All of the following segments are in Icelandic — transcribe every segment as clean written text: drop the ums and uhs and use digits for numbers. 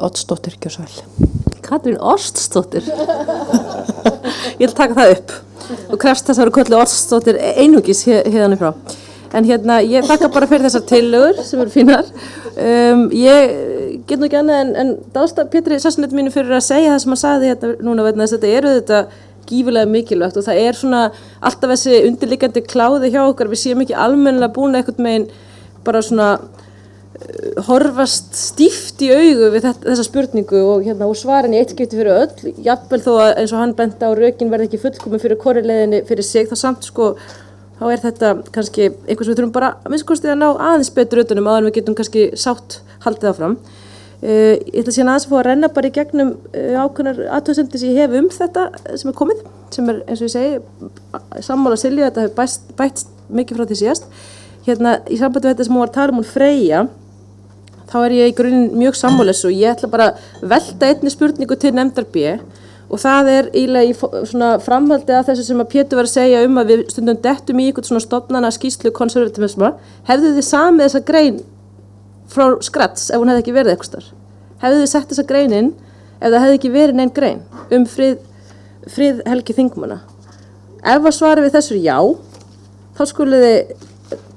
Oddsdóttir, gjör svo vel. Katrín Oddsdóttir. Ég vil taka það upp og krefst þess að vera kölluð Oddsdóttir einungis hérna frá. En ég þakka bara fyrir þessar tillögur sem eru fínar. Ég get nú ekki annað en dásta Pétri Sassunetti mínu fyrir að segja það sem hann sagði hérna núna vegna þess að þetta eru þetta gífurlega mikilvægt og það svona alltaf þessi undirliggjandi kláði hjá okkar, við séum ekki almennilega búin einhvern megin bara svona horfast stíft í augu við þessa spurningu og svarin í eitt skipti fyrir öll, jafnvel þó að eins og hann benti á rökin verði ekki fullkomin fyrir hvorri leiðinni fyrir sig, þá samt þá þetta kannski einhvers við þurfum bara að minnsta kosti að ná aðeins betur utanum áður en við getum kannski sátt haldið áfram. Ég ætla síðan aðeins að fá að renna bara í gegnum ákveðnar athugasemdir sem ég hef þetta sem komið, sem eins og ég segi sammála Silju, þetta hefur bætt mikið frá því síðast. Í sambandi við þetta sem hún var að tala hún Freyja, þá ég í grunninn mjög sammála þessu og ég ætla bara að velta einni spurningu til nefndar B og það eiginlega í svona framhaldi af þessu sem að Pétur var að segja að við stundum dettum í einhvern svona stofnana skýrslu konservatisma. Hefðu þið samið þessa grein frá skrats ef hún hefði ekki verið eitthvað starf? Hefðu þið sett þessa grein inn ef það hefði ekki verið nein grein friðhelgi þingmanna? Ef að svarið við þessu já, þá skulið þið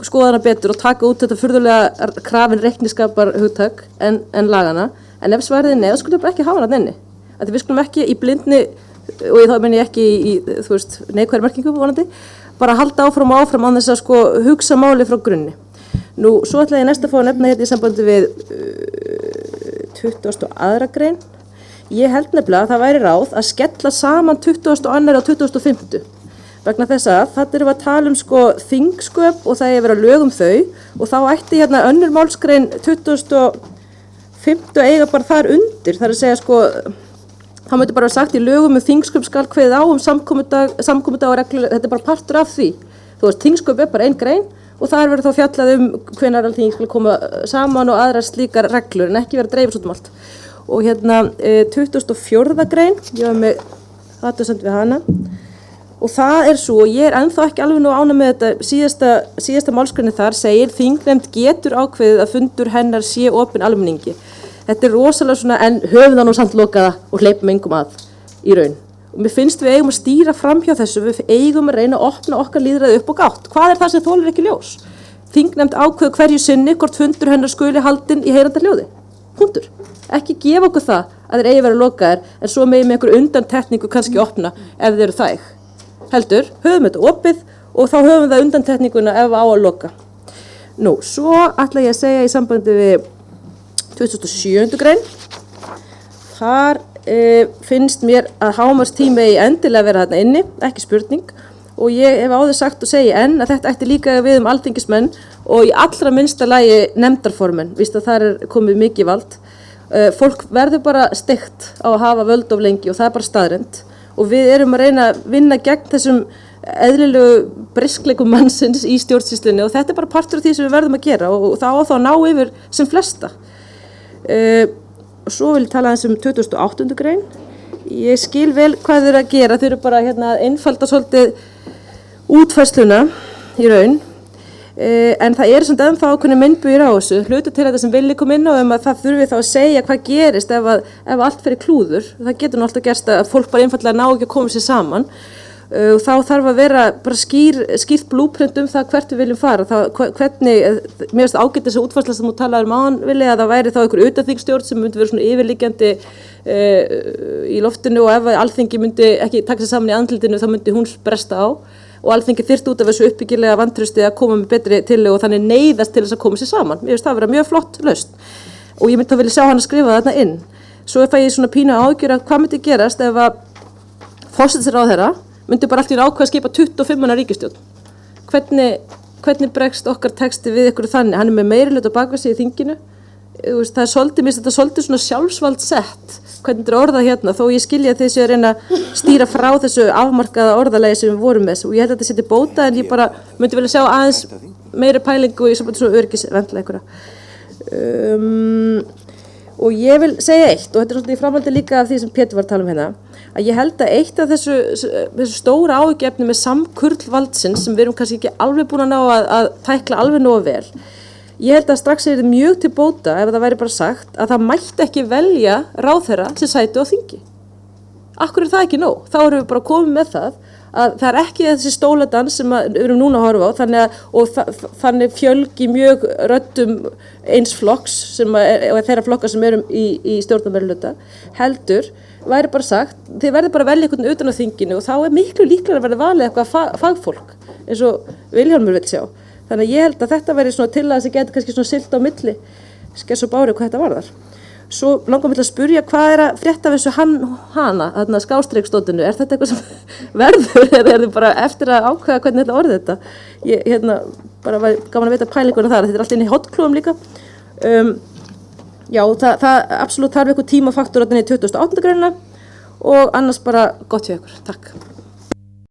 skoða hana betur og taka út þetta furðulega krafin reikniskapar hugtak en lagana, en ef svarið nei, þá skulum við bara ekki hafa hana inni. Við skulum ekki í blindni, og þá meina ég ekki í, neikvæðri merkingu vonandi, bara halda áfram og áfram án þess að hugsa máli frá grunni. Nú, svo ætla ég næst að fá að nefna í sambandi við 22. grein. Ég held nefnilega að það væri ráð að skella saman 22. og 25. Vegna þess að þetta erum við að tala þingsköp og það vera lög þau og þá ætti önnur málsgrein 25. eiga bara þar undir. Það að segja það myndi bara vera sagt í lögum þingsköp skal kveðið á samkomudag og reglur, þetta bara partur af því. Þingsköp bara ein grein og það verið þá fjallað hvenær alþingi skal koma saman og aðrar slíkar reglur en ekki vera dreifis út allt. Og 24. grein, ég var með athugasemd við hana. Og það svo, og ég ennþá ekki alveg nú ánægð með þetta, síðasta málsgreinin þar segir þingnefnd getur ákveðið að fundur hennar sé opinn almenningi. Þetta rosalega svona, en höfum það nú samt lokaða og hleypum engum að í raun. Og mér finnst við eigum að stýra fram hjá þessu, við eigum að reyna að opna okkar lýðræði upp og gátt. Hvað það sem þolir ekki ljós? Þingnefnd ákveður hverju sinni hvort fundur hennar skuli haldinn í heyranda hljóði. Punktur. Ekki gefa okkur það að þeir eigi vera lokaðir, en svo megum með einhver undantekningu kannski opna ef þeir eru þæg. Heldur, höfum þetta opið og þá höfum það undantekninguna ef á að loka. Nú, svo ætla ég að segja í sambandi við 27. grein. Þar finnst mér að hámarkstími í endilega vera þarna inni, ekki spurning. Og ég hef áður sagt og segi enn að þetta ætti líka við alþingismenn og í allra minnsta lagi nefndarformenn, víst að þar komið mikið vald. Fólk verður bara steikt á að hafa völd of lengi og það bara staðreynd. Og við erum að reyna að vinna gegn þessum eðlilegu briskleikum mannsins í stjórnsýslunni og þetta bara partur af því sem við verðum að gera og það á þá að ná yfir sem flesta. Svo vil ég tala aðeins 28. grein. Ég skil vel hvað þeir að gera, þeir eru bara að einfalda svolítið útfærsluna í raun. En það svona ennþá ákveðnir meinbugir á þessu, hluti til þetta sem vilji koma inn á að það þurfi þá að segja hvað gerist ef allt fyrir klúður. Það getur nú alltaf gerst að fólk bara einfallega ná ekki að koma sér saman. Þá þarf að vera bara skýrt blúprint það hvert við viljum fara. Hvernig, mér finnst ágætt þessi útfærsla sem þú talaðir áðan vilja að það væri þá einhver utanþingsstjórn sem myndi vera svona yfirliggjandi í loftinu og ef alþingi myndi ekki taka sig saman í andlitinu þá myndi hún bresta á. Og alþingi þyrfti út af þessu uppbyggilega vantrausti að koma með betri tillögu og þannig neyðast til þess að koma sér saman. Mér finnst það vera mjög flott lausn. Og ég myndi þá vilja sjá hann að skrifa þarna inn. Svo fæ ég svona pínu ágjör að hvað myndi gerast ef að forsætisráðherra myndi bara allt í ákveð að skipa 25 manna ríkisstjórn. Hvernig bregst okkar texti við ykkur þannig? Hann með meirihluta bakvið sig í þinginu. Það svolítið, mér finnst þetta svolítið svona sjálfsvald sett. Hvernig þetta orðað hérna, þó ég skilja að þið séu að reyna að stýra frá þessu afmarkaða orðalagi sem við vorum með og ég held að þetta sé til bóta en ég bara myndi vilja sjá aðeins meiri pælingu í svona öryggisvendla einhverja. Og ég vil segja eitt og þetta svolítið í framhaldi líka af því sem Pétur var að tala hérna að ég held að eitt af þessu stóra áhyggjuefni með samkurl valdsins sem við erum kannski ekki alveg búin að ná að tækla alveg nógu vel Ég held að strax er þetta mjög til bóta ef það væri bara sagt að það mætti ekki velja ráðherra sem sæti á þingi. Akkur það ekki nóg? Þá erum við bara komið með það að það er ekki þessi stóladans sem við erum núna að horfa á, þannig fjölgi mjög röddum eins flokks og þeirra flokka sem erum í stjórnarmeirihluta, heldur væri bara sagt, þið verður bara að velja einhvern utan á þinginu og þá er miklu líklega að verða valið eitthvað fagfólk, eins og Vilhjálmur vill sjá. Þannig að ég held að þetta verði svona tillaga sem getur kannski svona siglt á milli, skess og bári hvað þetta varðar. Svo langar mig til að spyrja hvað er að frétta af þessu hana, þarna skástríksdótinu, er þetta eitthvað sem verður eða er þið bara eftir að ákveða hvernig þetta orðið þetta? Ég bara var gaman að vita pælinguna þar, þetta er allt inn í hotklúum líka. Já, það absolutt þarf eitthvað tímafaktor í 28. greinina og annars bara gott hjá ykkur. Takk.